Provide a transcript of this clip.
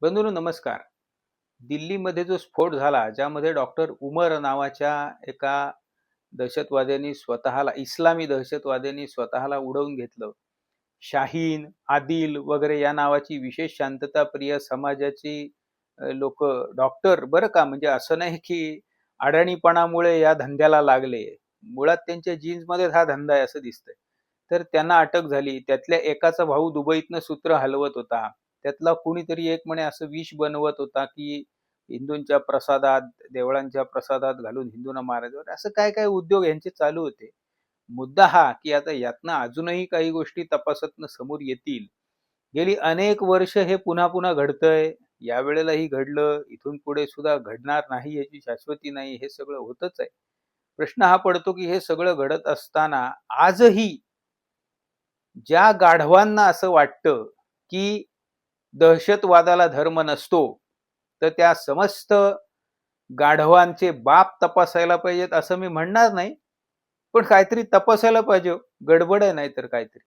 बंधूंनो नमस्कार. दिल्लीमध्ये जो स्फोट झाला, ज्यामध्ये डॉक्टर उमर नावाच्या एका दहशतवाद्यांनी स्वतःला इस्लामी दहशतवाद्यांनी स्वतःला उडवून घेतलं. शाहीन, आदिल वगैरे या नावाची विशेष शांतताप्रिय समाजाची लोक डॉक्टर बरं का, म्हणजे असं नाही की अडाणीपणामुळे या धंद्याला लागले. मुळात त्यांच्या जीन्समध्ये हा धंदा आहे असं दिसतंय. तर त्यांना अटक झाली. त्यातल्या एकाचा भाऊ दुबईतनं सूत्र हलवत होता. त्यातला कुणीतरी एक म्हणे असं विष बनवत होता की हिंदूंच्या प्रसादात, देवळांच्या प्रसादात घालून हिंदूंना मारायचं. असं काय काय उद्योग यांचे चालू होते. मुद्दा हा की आता यातनं अजूनही काही गोष्टी तपासातनं समोर येतील. गेली अनेक वर्ष हे पुन्हा पुन्हा घडतंय. यावेळेलाही घडलं, इथून पुढे सुद्धा घडणार नाही याची शाश्वती नाही. हे सगळं होतच आहे. प्रश्न हा पडतो की हे सगळं घडत असताना आजही ज्या गाढवांना असं वाटतं की दहशतवादाला धर्म नसतो, तर त्या समस्त गाढवांचे बाप तपासायला पाहिजेत असं मी म्हणणार नाही. पण काहीतरी तपासायला पाहिजे हो. गडबड आहे नाहीतर काहीतरी.